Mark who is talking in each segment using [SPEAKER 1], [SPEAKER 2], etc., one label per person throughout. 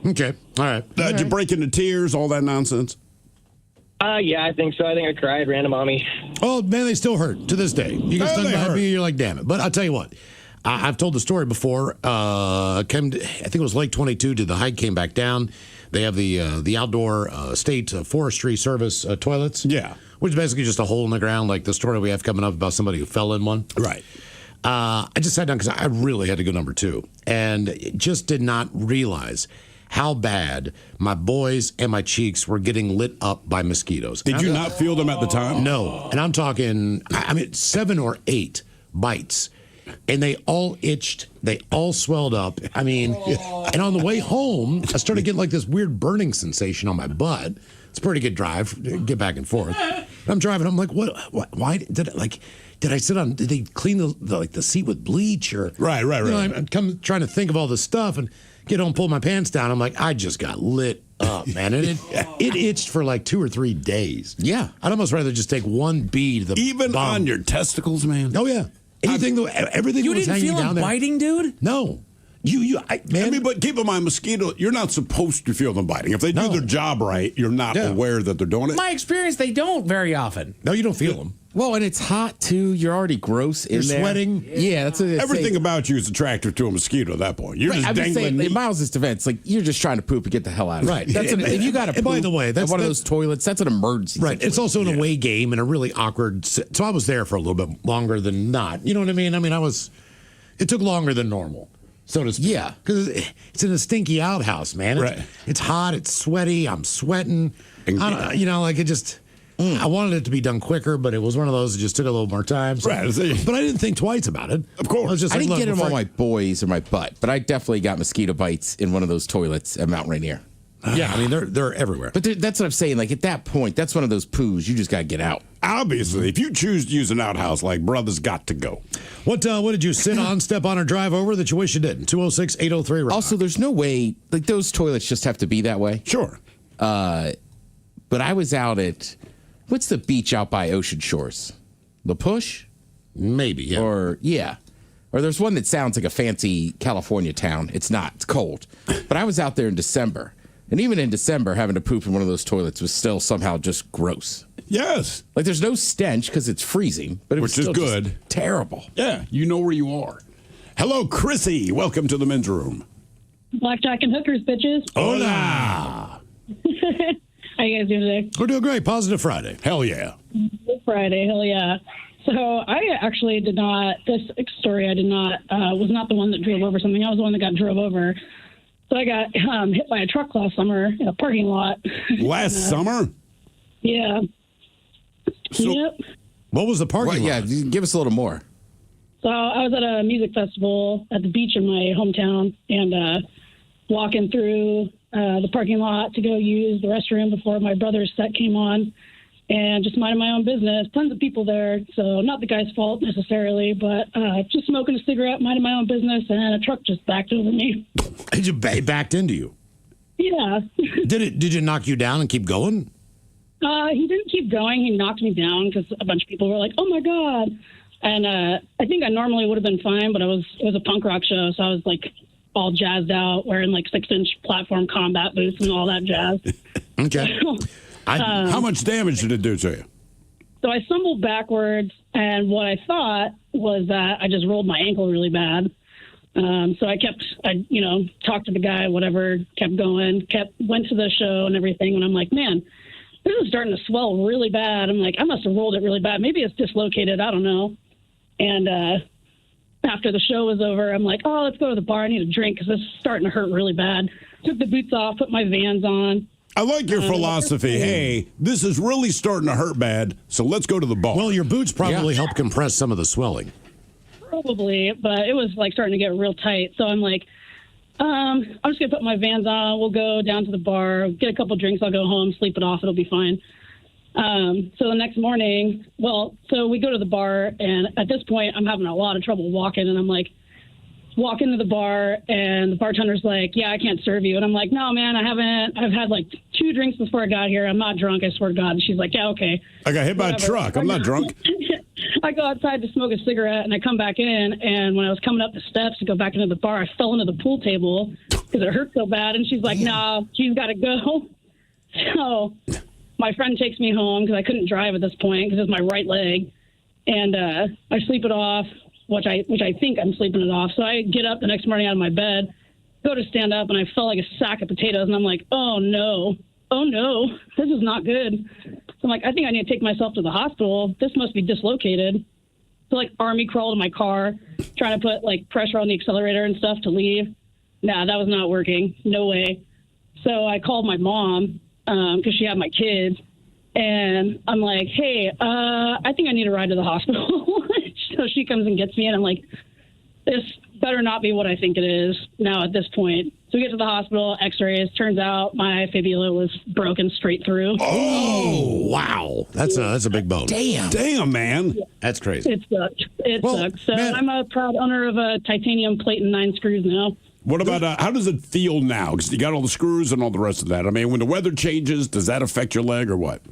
[SPEAKER 1] Okay. All right.
[SPEAKER 2] Did you break into tears, all that nonsense?
[SPEAKER 3] Yeah, I think so. I think I cried, ran to mommy.
[SPEAKER 1] Oh, man, they still hurt to this day. You get stung by a bee, you're like, damn it. But I'll tell you what. I've told the story before. I think it was Lake 22. Did the hike, came back down. They have the outdoor state forestry service toilets.
[SPEAKER 2] Yeah.
[SPEAKER 1] Which is basically just a hole in the ground, like the story we have coming up about somebody who fell in one.
[SPEAKER 2] Right.
[SPEAKER 1] I just sat down because I really had to go number 2 and just did not realize how bad my boys and my cheeks were getting lit up by mosquitoes.
[SPEAKER 2] Did you not feel them at the time?
[SPEAKER 1] No. And I'm talking, 7 or 8 bites. And they all itched. They all swelled up. And on the way home, I started getting like this weird burning sensation on my butt. It's a pretty good drive, get back and forth. I'm driving. I'm like, what? Why did I sit on? Did they clean the seat with bleach or?
[SPEAKER 2] Right.
[SPEAKER 1] I'm trying to think of all this stuff and get home, pull my pants down. I'm like, I just got lit up, man, and it itched for like 2 or 3 days.
[SPEAKER 2] Yeah,
[SPEAKER 1] I'd almost rather just take one bee to the
[SPEAKER 2] even
[SPEAKER 1] bum.
[SPEAKER 2] on your testicles, man.
[SPEAKER 1] Oh yeah, everything
[SPEAKER 4] you
[SPEAKER 1] was
[SPEAKER 4] didn't
[SPEAKER 1] hanging
[SPEAKER 4] feel
[SPEAKER 1] down
[SPEAKER 4] them
[SPEAKER 1] there.
[SPEAKER 4] biting, dude?
[SPEAKER 1] No.
[SPEAKER 2] But keep in mind, mosquito, you're not supposed to feel them biting. If they do their job right, you're not aware that they're doing it.
[SPEAKER 4] My experience, they don't very often.
[SPEAKER 1] No, you don't feel them.
[SPEAKER 5] Well, and it's hot too. You're already gross in there.
[SPEAKER 1] You're sweating.
[SPEAKER 5] Yeah, that's what
[SPEAKER 2] everything about you is attractive to a mosquito at that point. You're just dangling.
[SPEAKER 5] Saying, in Miles' defense, like you're just trying to poop and get the hell out of it.
[SPEAKER 1] Right.
[SPEAKER 5] That's if you got to poop.
[SPEAKER 1] By the way, that's
[SPEAKER 5] one of those toilets. That's an emergency.
[SPEAKER 1] Right. It's also an away game and a really awkward. So I was there for a little bit longer than not. You know what I mean? It took longer than normal. So to speak.
[SPEAKER 5] Yeah.
[SPEAKER 1] Because it's in a stinky outhouse, man. It's hot. It's sweaty. I'm sweating. I wanted it to be done quicker, but it was one of those that just took a little more time. So,
[SPEAKER 2] right.
[SPEAKER 1] But I didn't think twice about it.
[SPEAKER 2] Of course.
[SPEAKER 5] I didn't get them on my boys or my butt, but I definitely got mosquito bites in one of those toilets at Mount Rainier.
[SPEAKER 1] Yeah, they're everywhere.
[SPEAKER 5] But that's what I'm saying. Like at that point, that's one of those poos you just got to get out.
[SPEAKER 2] Obviously, if you choose to use an outhouse, like brothers got to go.
[SPEAKER 1] What did you sit on, step on, or drive over that you wish you didn't? 206-803-ROCK.
[SPEAKER 5] Also, there's no way, like those toilets just have to be that way.
[SPEAKER 2] Sure.
[SPEAKER 5] But I was out at, what's the beach out by Ocean Shores? La Push?
[SPEAKER 1] Maybe, yeah.
[SPEAKER 5] Or there's one that sounds like a fancy California town. It's not. It's cold. But I was out there in December. And even in December, having to poop in one of those toilets was still somehow just gross.
[SPEAKER 2] Yes.
[SPEAKER 5] Like there's no stench because it's freezing, but it was still
[SPEAKER 2] good.
[SPEAKER 5] Just terrible.
[SPEAKER 2] Yeah, you know where you are. Hello, Chrissy. Welcome to the men's room.
[SPEAKER 6] Blackjack and hookers, bitches.
[SPEAKER 1] Hola.
[SPEAKER 6] How you guys doing today?
[SPEAKER 1] We're doing great. Positive Friday.
[SPEAKER 2] Hell yeah.
[SPEAKER 6] Good Friday. Hell yeah. So I actually did not, this story I did not, was not the one that drove over something. I was the one that got drove over. So I got hit by a truck last summer in a parking lot.
[SPEAKER 2] Last summer?
[SPEAKER 6] Yeah.
[SPEAKER 2] So,
[SPEAKER 6] yep.
[SPEAKER 1] What was the parking lot?
[SPEAKER 5] Yeah, give us a little more.
[SPEAKER 6] So I was at a music festival at the beach in my hometown and walking through the parking lot to go use the restroom before my brother's set came on and just minding my own business. Tons of people there, so not the guy's fault necessarily, but just smoking a cigarette, minding my own business, and a truck just backed over me.
[SPEAKER 1] It backed into you?
[SPEAKER 6] Yeah.
[SPEAKER 1] Did it knock you down and keep going?
[SPEAKER 6] He didn't keep going. He knocked me down because a bunch of people were like, "Oh my god!" And I think I normally would have been fine, but it was a punk rock show, so I was like all jazzed out, wearing like 6-inch platform combat boots and all that jazz.
[SPEAKER 1] Okay.
[SPEAKER 2] How much damage did it do to you?
[SPEAKER 6] So I stumbled backwards, and what I thought was that I just rolled my ankle really bad. So I talked to the guy, whatever, kept going, went to the show and everything. And I'm like, man, this is starting to swell really bad. I'm like, I must have rolled it really bad. Maybe it's dislocated. I don't know. And after the show was over, I'm like, oh, let's go to the bar. I need a drink because this is starting to hurt really bad. Took the boots off, put my Vans on.
[SPEAKER 2] I like your philosophy. Hey, this is really starting to hurt bad, so let's go to the bar.
[SPEAKER 1] Well, your boots probably help compress some of the swelling.
[SPEAKER 6] Probably, but it was like starting to get real tight. So I'm like, I'm just going to put my Vans on. We'll go down to the bar, get a couple drinks. I'll go home, sleep it off. It'll be fine. So the next morning, so we go to the bar, and at this point, I'm having a lot of trouble walking, and I'm like, walk into the bar, and the bartender's like, yeah, I can't serve you. And I'm like, no, man, I haven't. I've had like 2 drinks before I got here. I'm not drunk, I swear to God. And she's like, yeah, okay.
[SPEAKER 2] I got hit by a truck. I'm not drunk.
[SPEAKER 6] I go outside to smoke a cigarette, and I come back in, and when I was coming up the steps to go back into the bar, I fell into the pool table, because it hurt so bad. And she's like, "Nah, she's got to go." So my friend takes me home because I couldn't drive at this point because it's my right leg, and I sleep it off, which I think I'm sleeping it off. So I get up the next morning out of my bed, go to stand up, and I felt like a sack of potatoes, and I'm like, oh no, this is not good. So I'm like, I think I need to take myself to the hospital. This must be dislocated. So like army crawl to my car, trying to put like pressure on the accelerator and stuff to leave. Nah, that was not working. No way. So I called my mom because she had my kids, and I'm like, hey, I think I need a ride to the hospital. So she comes and gets me, and I'm like, this better not be what I think it is now at this point. So we get to the hospital, x-rays. Turns out my fibula was broken straight through.
[SPEAKER 1] Oh, wow. That's a big bone.
[SPEAKER 2] Damn, man.
[SPEAKER 6] Yeah.
[SPEAKER 1] That's crazy.
[SPEAKER 6] It sucked. It sucked. So
[SPEAKER 1] man,
[SPEAKER 6] I'm a proud owner of a titanium plate and 9 screws now.
[SPEAKER 2] What about, how does it feel now? Because you got all the screws and all the rest of that. I mean, when the weather changes, does that affect your leg or what?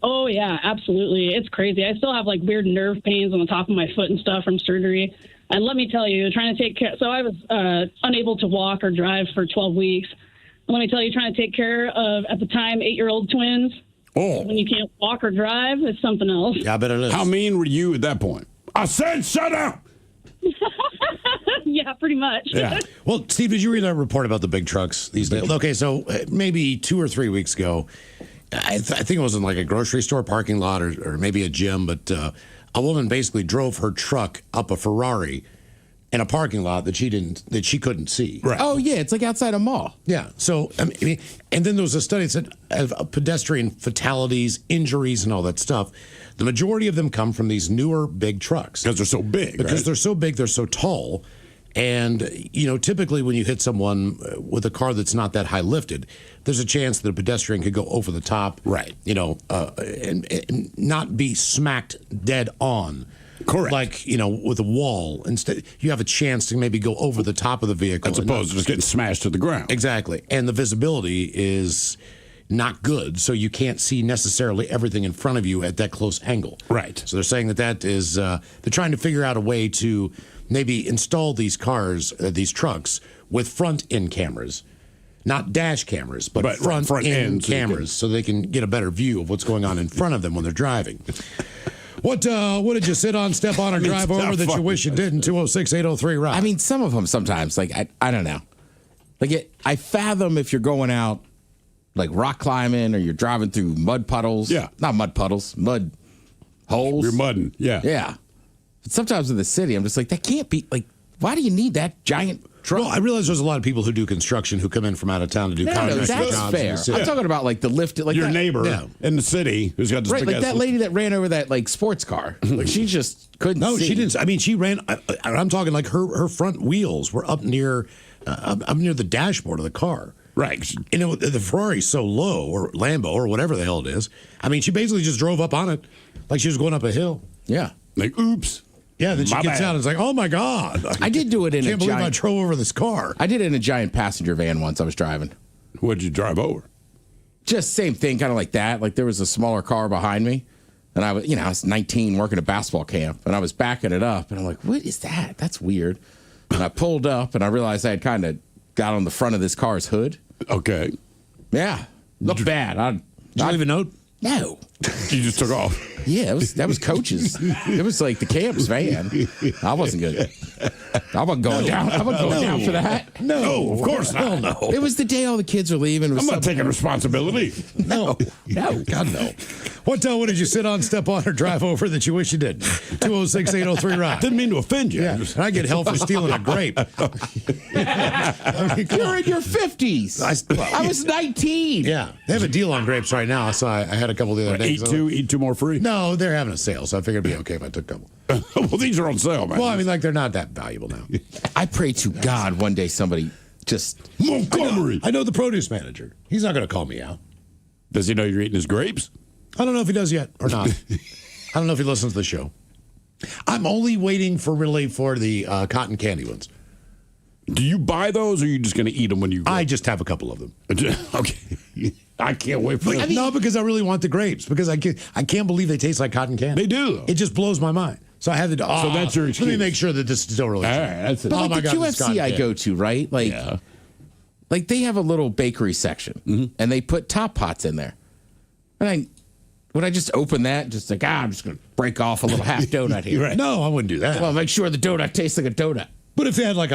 [SPEAKER 6] Oh, yeah, absolutely. It's crazy. I still have like weird nerve pains on the top of my foot and stuff from surgery. And let me tell you, trying to take care. So I was unable to walk or drive for 12 weeks. And let me tell you, trying to take care of, at the time, 8-year-old twins.
[SPEAKER 2] Oh.
[SPEAKER 6] When you can't walk or drive, it's something else.
[SPEAKER 1] Yeah, I bet it is.
[SPEAKER 2] How mean were you at that point? I said shut up!
[SPEAKER 6] Yeah, pretty much.
[SPEAKER 2] Yeah.
[SPEAKER 1] Well, Steve, did you read that report about the big trucks these days? Okay, so maybe 2 or 3 weeks ago, I think it was in like a grocery store parking lot or maybe a gym, but a woman basically drove her truck up a Ferrari in a parking lot that she couldn't see.
[SPEAKER 2] Right.
[SPEAKER 5] Oh, yeah. It's like outside a mall.
[SPEAKER 1] Yeah. So, I mean, and then there was a study that said of pedestrian fatalities, injuries, and all that stuff, the majority of them come from these newer big trucks.
[SPEAKER 2] Because they're so big.
[SPEAKER 1] Because
[SPEAKER 2] right?
[SPEAKER 1] they're so big, they're so tall. And, you know, typically when you hit someone with a car that's not that high lifted, there's a chance that a pedestrian could go over the top.
[SPEAKER 2] Right.
[SPEAKER 1] You know, and not be smacked dead on.
[SPEAKER 2] Correct.
[SPEAKER 1] Like, you know, with a wall. Instead, you have a chance to maybe go over the top of the vehicle.
[SPEAKER 2] As opposed to just getting smashed to the ground.
[SPEAKER 1] Exactly. And the visibility is not good, so you can't see necessarily everything in front of you at that close angle.
[SPEAKER 2] Right.
[SPEAKER 1] So they're saying that is, they're trying to figure out a way to maybe install these cars, these trucks, with front end cameras. Not dash cameras, but front end cameras, so they can get a better view of what's going on in front of them when they're driving. What did you sit on, step on, or drive over that you wish you didn't? 206-803-ROCK.
[SPEAKER 5] I mean, some of them sometimes, like, I don't know. Like, I fathom if you're going out, like, rock climbing or you're driving through mud puddles.
[SPEAKER 2] Yeah.
[SPEAKER 5] Not mud puddles, mud holes.
[SPEAKER 2] You're mudding, yeah.
[SPEAKER 5] Yeah. But sometimes in the city, I'm just like, that can't be, like, why do you need that giant truck?
[SPEAKER 1] Well, I realize there's a lot of people who do construction who come in from out of town to do contract
[SPEAKER 5] that's
[SPEAKER 1] jobs.
[SPEAKER 5] fair.
[SPEAKER 1] In the city.
[SPEAKER 5] I'm talking about, like, the lift. Like
[SPEAKER 2] Your
[SPEAKER 5] that,
[SPEAKER 2] neighbor in the city who's got this
[SPEAKER 5] Right,
[SPEAKER 2] big
[SPEAKER 5] like that lady that ran over that, like, sports car. Like, she just couldn't
[SPEAKER 1] No,
[SPEAKER 5] see.
[SPEAKER 1] she didn't. I mean, she ran. I'm talking like her front wheels were up near the dashboard of the car.
[SPEAKER 2] Right.
[SPEAKER 1] And the Ferrari's so low, or Lambo, or whatever the hell it is. I mean, she basically just drove up on it like she was going up a hill.
[SPEAKER 5] Yeah.
[SPEAKER 2] Like, oops.
[SPEAKER 1] Yeah, then she
[SPEAKER 2] My
[SPEAKER 1] gets
[SPEAKER 2] bad.
[SPEAKER 1] out and it's like, oh my God.
[SPEAKER 5] I did do it in
[SPEAKER 1] I
[SPEAKER 5] a
[SPEAKER 1] can't believe I
[SPEAKER 5] giant.
[SPEAKER 1] drove over this car.
[SPEAKER 5] I did it in a giant passenger van once I was driving.
[SPEAKER 2] What'd you drive over?
[SPEAKER 5] Just same thing, kind of like that. Like there was a smaller car behind me, and I was 19 working at basketball camp, and I was backing it up, and I'm like, what is that? That's weird. And I pulled up, and I realized I had kind of got on the front of this car's hood.
[SPEAKER 2] Okay.
[SPEAKER 5] Yeah, looked bad.
[SPEAKER 1] Did you leave a note?
[SPEAKER 5] No.
[SPEAKER 2] You just took off.
[SPEAKER 5] Yeah, that was coach's. It was like the camp's van. I wasn't good. I wasn't going down. I wasn't going down for that.
[SPEAKER 2] No, of course not.
[SPEAKER 1] No.
[SPEAKER 5] It was the day all the kids were leaving. It was
[SPEAKER 2] I'm not taking responsibility.
[SPEAKER 1] No. God, no. What did you sit on, step on, or drive over that you wish you did? 206-803-ROCK.
[SPEAKER 2] Didn't mean to offend you.
[SPEAKER 1] Yeah, and I get hell for stealing a grape.
[SPEAKER 5] You're in your 50s. I was 19.
[SPEAKER 1] Yeah, they have a deal on grapes right now, so I had a couple the other day.
[SPEAKER 2] Eat two more free?
[SPEAKER 1] No, they're having a sale, so I figured it'd be okay if I took a couple.
[SPEAKER 2] Well, these are on sale, man.
[SPEAKER 1] Well, I mean, like, they're not that valuable now.
[SPEAKER 5] I pray to God one day somebody just.
[SPEAKER 2] Montgomery.
[SPEAKER 1] I know the produce manager. He's not going to call me out.
[SPEAKER 2] Does he know you're eating his grapes?
[SPEAKER 1] I don't know if he does yet or not. I don't know if he listens to the show. I'm only waiting for the cotton candy ones.
[SPEAKER 2] Do you buy those, or are you just going to eat them when you go?
[SPEAKER 1] I just have a couple of them.
[SPEAKER 2] Okay. I can't wait for that.
[SPEAKER 1] No, because I really want the grapes, because I can't believe they taste like cotton candy.
[SPEAKER 2] They do.
[SPEAKER 1] It just blows my mind. So I had to.
[SPEAKER 2] So that's your excuse.
[SPEAKER 1] Let me make sure that this is still really
[SPEAKER 2] All
[SPEAKER 1] true.
[SPEAKER 2] right, that's it.
[SPEAKER 5] But
[SPEAKER 1] Oh
[SPEAKER 5] like
[SPEAKER 1] my
[SPEAKER 5] the
[SPEAKER 1] God, this
[SPEAKER 5] QFC
[SPEAKER 1] cotton
[SPEAKER 5] I
[SPEAKER 1] candy.
[SPEAKER 5] go to, right? Like,
[SPEAKER 2] Yeah.
[SPEAKER 5] like they have a little bakery section, and they put top pots in there. And would I just open that, just like, I'm just going to break off a little half donut here?
[SPEAKER 1] Right. No, I wouldn't do that.
[SPEAKER 5] Well, make sure the donut tastes like a donut.
[SPEAKER 1] But if they had like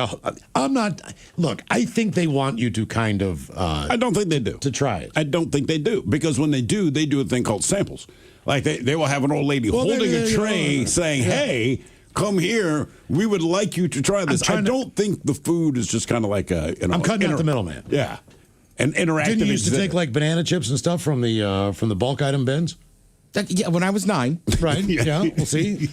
[SPEAKER 1] look, I think they want you to kind of.
[SPEAKER 2] I don't think they do.
[SPEAKER 1] To try it.
[SPEAKER 2] I don't think they do. Because when they do a thing called samples. Like they will have an old lady holding a tray saying, hey, come here. We would like you to try this. I don't think the food is just kind of like a.
[SPEAKER 1] I'm cutting out the middleman.
[SPEAKER 2] Yeah. An interactive.
[SPEAKER 1] Didn't you used to take like banana chips and stuff from the bulk item bins?
[SPEAKER 5] Yeah, when I was 9.
[SPEAKER 1] Right. Yeah. We'll see.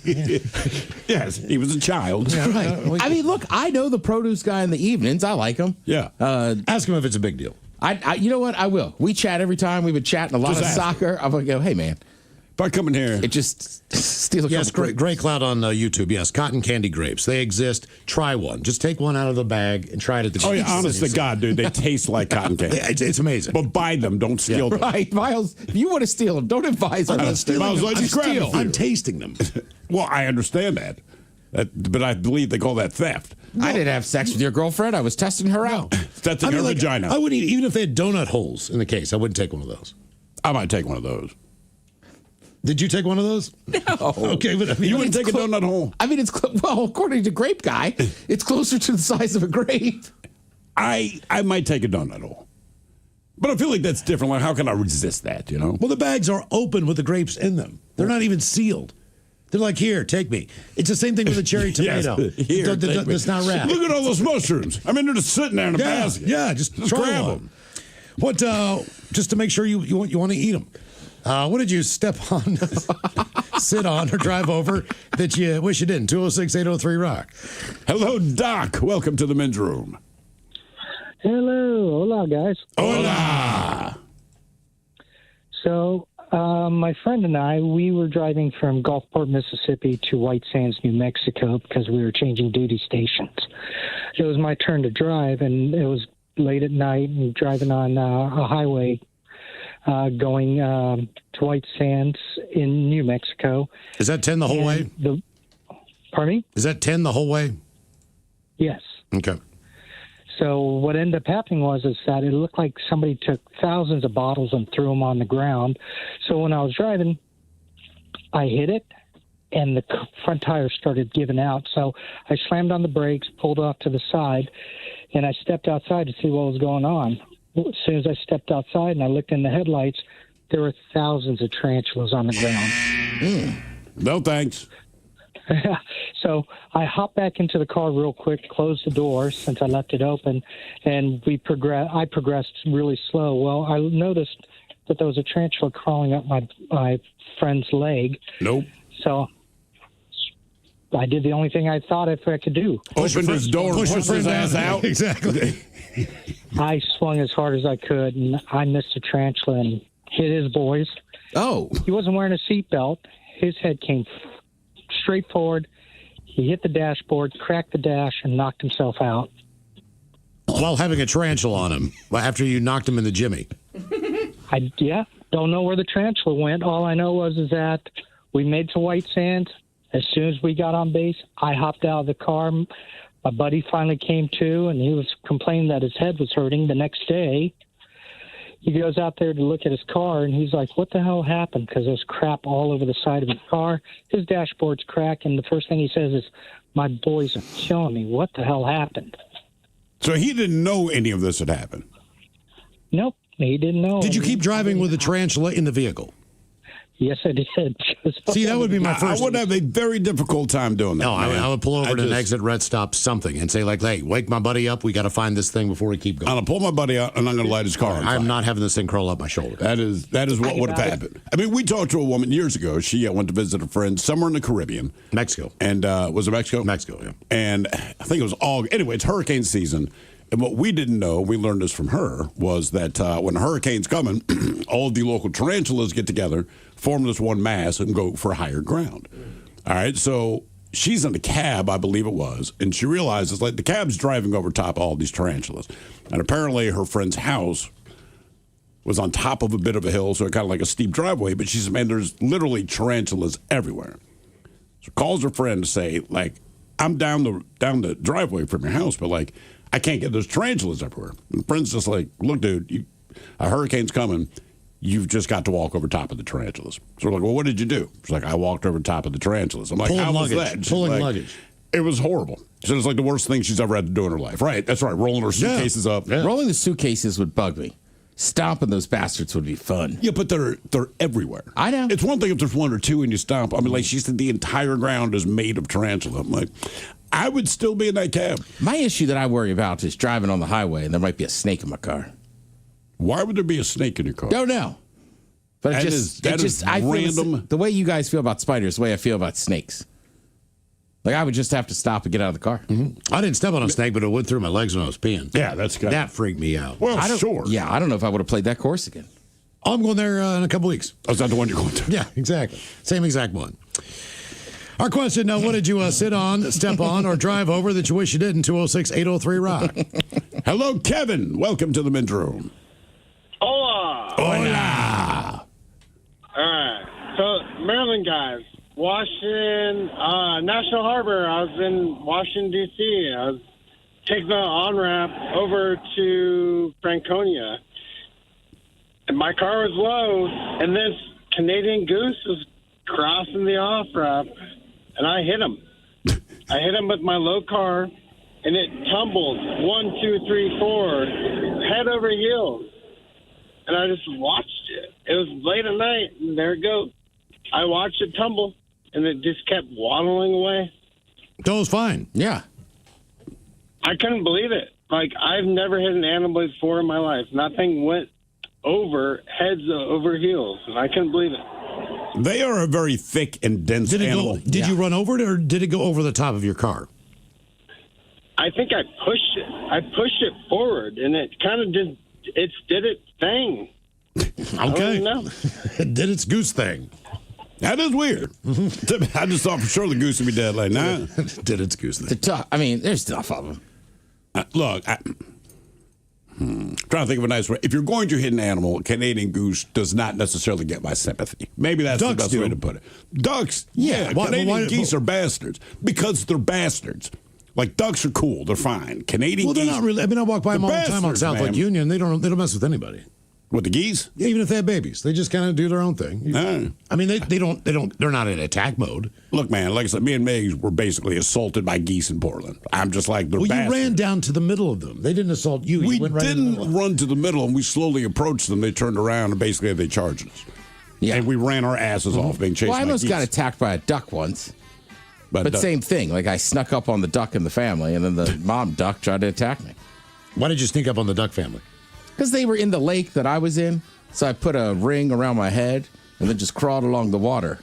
[SPEAKER 2] Yes, he was a child.
[SPEAKER 1] Yeah,
[SPEAKER 5] right. I mean, look, I know the produce guy in the evenings. I like him.
[SPEAKER 2] Yeah.
[SPEAKER 1] Ask him if it's a big deal.
[SPEAKER 5] I you know what? I will. We chat every time. We've been chatting a lot of soccer. I'm going to go, hey, man.
[SPEAKER 2] If I come in here.
[SPEAKER 5] It just steal a
[SPEAKER 1] Yes,
[SPEAKER 5] couple.
[SPEAKER 1] Gray Cloud on YouTube. Yes, cotton candy grapes. They exist. Try one. Just take one out of the bag and try it at the
[SPEAKER 2] Oh, yeah, honest to God, dude, they taste like cotton candy.
[SPEAKER 1] It's amazing.
[SPEAKER 2] But buy them, don't steal them.
[SPEAKER 5] Right, Miles, if you want to steal them, don't advise
[SPEAKER 1] I'm
[SPEAKER 5] us.
[SPEAKER 1] not stealing
[SPEAKER 2] Miles,
[SPEAKER 1] them.
[SPEAKER 2] let me grab a few.
[SPEAKER 1] I'm tasting them.
[SPEAKER 2] Well, I understand that. But I believe they call that theft.
[SPEAKER 5] I didn't have sex with your girlfriend. I was testing her out.
[SPEAKER 2] That's in her vagina.
[SPEAKER 1] I wouldn't even if they had donut holes in the case. I wouldn't take one of those.
[SPEAKER 2] I might take one of those.
[SPEAKER 1] Did you take one of those?
[SPEAKER 5] No.
[SPEAKER 1] Okay, but I mean,
[SPEAKER 2] You wouldn't take a donut hole?
[SPEAKER 5] I mean, well, according to Grape Guy, it's closer to the size of a grape.
[SPEAKER 2] I might take a donut hole. But I feel like that's different. Like, how can I resist that, you know?
[SPEAKER 1] Well, the bags are open with the grapes in them. They're not even sealed. They're like, here, take me. It's the same thing with a cherry tomato.
[SPEAKER 2] Here,
[SPEAKER 1] It's not wrapped.
[SPEAKER 2] Look at all those mushrooms. I mean, they're just sitting there in a basket.
[SPEAKER 1] Yeah, just try
[SPEAKER 2] grab
[SPEAKER 1] one.
[SPEAKER 2] them.
[SPEAKER 1] What? Just to make sure you want to eat them. What did you step on, sit on, or drive over that you wish you didn't? 206-803-ROCK.
[SPEAKER 2] Hello, Doc. Welcome to the men's room.
[SPEAKER 7] Hello. Hola, guys.
[SPEAKER 2] Hola.
[SPEAKER 7] So, my friend and I, we were driving from Gulfport, Mississippi to White Sands, New Mexico, because we were changing duty stations. It was my turn to drive, and it was late at night and driving on a highway going to White Sands in New Mexico.
[SPEAKER 1] Is that 10 the whole way?
[SPEAKER 7] Pardon me?
[SPEAKER 1] Is that 10 the whole way?
[SPEAKER 7] Yes.
[SPEAKER 1] Okay.
[SPEAKER 7] So what ended up happening was that it looked like somebody took thousands of bottles and threw them on the ground. So when I was driving, I hit it, and the front tire started giving out. So I slammed on the brakes, pulled off to the side, and I stepped outside to see what was going on. As soon as I stepped outside and I looked in the headlights, there were thousands of tarantulas on the ground.
[SPEAKER 2] No thanks.
[SPEAKER 7] So I hopped back into the car real quick, closed the door since I left it open, and I progressed really slow. Well, I noticed that there was a tarantula crawling up my friend's leg.
[SPEAKER 2] Nope.
[SPEAKER 7] So I did the only thing I thought if I could do.
[SPEAKER 2] Opened his door and
[SPEAKER 1] Push
[SPEAKER 2] pushed
[SPEAKER 1] your
[SPEAKER 2] his
[SPEAKER 1] friend
[SPEAKER 2] ass
[SPEAKER 1] down.
[SPEAKER 2] out.
[SPEAKER 1] Exactly.
[SPEAKER 7] I swung as hard as I could, and I missed a tarantula and hit his boys.
[SPEAKER 5] Oh.
[SPEAKER 7] He wasn't wearing a seatbelt. His head came straight forward. He hit the dashboard, cracked the dash, and knocked himself out.
[SPEAKER 1] While having a tarantula on him, after you knocked him in the jimmy.
[SPEAKER 7] Don't know where the tarantula went. All I know was that we made to White Sands. As soon as we got on base, I hopped out of the car. My buddy finally came to, and he was complaining that his head was hurting. The next day, he goes out there to look at his car, and he's like, what the hell happened? Because there's crap all over the side of his car. His dashboard's cracked, and the first thing he says is, my boys are killing me. What the hell happened?
[SPEAKER 2] So he didn't know any of this had happened?
[SPEAKER 7] Nope, he didn't know.
[SPEAKER 1] Did you keep driving with the tarantula in the vehicle?
[SPEAKER 7] Yes, I did.
[SPEAKER 1] See, that would be my first.
[SPEAKER 2] I would have a very difficult time doing that.
[SPEAKER 1] No,
[SPEAKER 2] man.
[SPEAKER 1] I would pull over to an exit red stop, something, and say, like, hey, wake my buddy up. We got to find this thing before we keep going.
[SPEAKER 2] I'm going to pull my buddy out, and I'm going to light his car on fire.
[SPEAKER 1] I'm not having this thing curl up my shoulder.
[SPEAKER 2] That is what would have happened. I mean, we talked to a woman years ago. She went to visit a friend somewhere in the Caribbean.
[SPEAKER 1] Mexico.
[SPEAKER 2] And was it Mexico?
[SPEAKER 1] Mexico, yeah.
[SPEAKER 2] And I think it was August. Anyway, it's hurricane season. And what we didn't know, we learned this from her, was that when a hurricane's coming, all of the local tarantulas get together, form this one mass, and go for higher ground. All right, so she's in the cab, I believe it was, and she realizes, like, the cab's driving over top of all these tarantulas. And apparently her friend's house was on top of a bit of a hill, so kind of like a steep driveway, but she said, man, there's literally tarantulas everywhere. So calls her friend to say, like, I'm down the driveway from your house, but, like, I can't get those tarantulas everywhere. And Brent's just like, look, dude, a hurricane's coming. You've just got to walk over top of the tarantulas. So we're like, well, what did you do? She's like, I walked over top of the tarantulas. I'm like,
[SPEAKER 1] Pulling
[SPEAKER 2] how was
[SPEAKER 1] luggage.
[SPEAKER 2] that? She's
[SPEAKER 1] Pulling
[SPEAKER 2] like,
[SPEAKER 1] luggage.
[SPEAKER 2] It was horrible. So it's like the worst thing she's ever had to do in her life. Right. That's right. Rolling her suitcases up.
[SPEAKER 1] Yeah.
[SPEAKER 5] Rolling the suitcases would bug me. Stomping those bastards would be fun.
[SPEAKER 2] Yeah, but they're everywhere.
[SPEAKER 5] I know.
[SPEAKER 2] It's one thing if there's one or two and you stomp. I mean, like she said, the entire ground is made of tarantula. I'm like, I would still be in that cab.
[SPEAKER 5] My issue that I worry about is driving on the highway and there might be a snake in my car.
[SPEAKER 2] Why would there be a snake in your car?
[SPEAKER 5] Don't know. But
[SPEAKER 2] That
[SPEAKER 5] it
[SPEAKER 2] is
[SPEAKER 5] just I feel
[SPEAKER 2] random.
[SPEAKER 5] the way you guys feel about spiders, the way I feel about snakes. Like I would just have to stop and get out of the car.
[SPEAKER 1] I didn't step on a snake, but it went through my legs when I was peeing.
[SPEAKER 2] Yeah, that's good.
[SPEAKER 1] That freaked me out.
[SPEAKER 2] Well,
[SPEAKER 5] I don't,
[SPEAKER 2] sure.
[SPEAKER 5] Yeah, I don't know if I would have played that course again.
[SPEAKER 1] Oh, I'm going there in a couple weeks.
[SPEAKER 2] Oh, is that the one you're going to?
[SPEAKER 1] Yeah, exactly. Same exact one. Our question now, what did you sit on, step on, or drive over that you wish you didn't? 206-803-ROCK.
[SPEAKER 2] Hello, Kevin. Welcome to the men's room.
[SPEAKER 8] Hola.
[SPEAKER 1] Hola.
[SPEAKER 8] All right. So, Maryland guys, Washington, National Harbor. I was in Washington, D.C. I was taking the on-ramp over to Franconia. And my car was low, and this Canadian goose was crossing the off-ramp, and I hit him. I hit him with my low car, and it tumbled 1, 2, 3, 4, head over heels. And I just watched it. It was late at night, and there it goes. I watched it tumble, and it just kept waddling away.
[SPEAKER 1] That was fine.
[SPEAKER 5] Yeah.
[SPEAKER 8] I couldn't believe it. Like, I've never hit an animal before in my life. Nothing went over heads over heels, and I couldn't believe it.
[SPEAKER 2] They are a very thick and dense
[SPEAKER 1] Did it
[SPEAKER 2] animal.
[SPEAKER 1] go? Did you run over it, or did it go over the top of your car?
[SPEAKER 8] I think I pushed it. I pushed it forward, and it kind of did its thing.
[SPEAKER 1] Okay.
[SPEAKER 8] I don't know.
[SPEAKER 1] It did its goose thing.
[SPEAKER 2] That is weird. I just thought for sure the goose would be dead. Like, nah.
[SPEAKER 1] Did its goose thing.
[SPEAKER 5] The tough. I mean, there's enough of them.
[SPEAKER 2] Look, trying to think of a nice way. If you're going to hit an animal, Canadian goose does not necessarily get my sympathy. Maybe that's
[SPEAKER 1] Ducks
[SPEAKER 2] the best
[SPEAKER 1] do.
[SPEAKER 2] way to put it. Ducks, yeah.
[SPEAKER 1] Why-
[SPEAKER 2] Canadian
[SPEAKER 1] why-
[SPEAKER 2] geese are bastards because they're bastards. Like ducks are cool, they're fine. Canadian
[SPEAKER 1] Well, they're
[SPEAKER 2] geese,
[SPEAKER 1] not really. I mean, I walk by them all the time on
[SPEAKER 2] bastards,
[SPEAKER 1] South Lake
[SPEAKER 2] man.
[SPEAKER 1] Union. They don't mess with anybody.
[SPEAKER 2] With the geese?
[SPEAKER 1] Yeah, even if they have babies, they just kind of do their own thing.
[SPEAKER 2] No.
[SPEAKER 1] I mean, they're not in attack mode.
[SPEAKER 2] Look, man, like I said, me and Meg were basically assaulted by geese in Portland. I'm just like, they're
[SPEAKER 1] Well,
[SPEAKER 2] bastards.
[SPEAKER 1] you ran down to the middle of them. They didn't assault you.
[SPEAKER 2] We
[SPEAKER 1] You went right in the
[SPEAKER 2] didn't
[SPEAKER 1] middle.
[SPEAKER 2] run to the middle, and we slowly approached them. They turned around, and basically they charged us.
[SPEAKER 5] Yeah.
[SPEAKER 2] And we ran our asses off being chased
[SPEAKER 5] Well, I
[SPEAKER 2] by
[SPEAKER 5] almost
[SPEAKER 2] geese.
[SPEAKER 5] got attacked by a duck once. But
[SPEAKER 2] uh,
[SPEAKER 5] same thing. Like I snuck up on the duck in the family, and then the mom duck tried to attack me.
[SPEAKER 1] Why did you sneak up on the duck family?
[SPEAKER 5] Because they were in the lake that I was in. So I put a ring around my head and then just crawled along the water.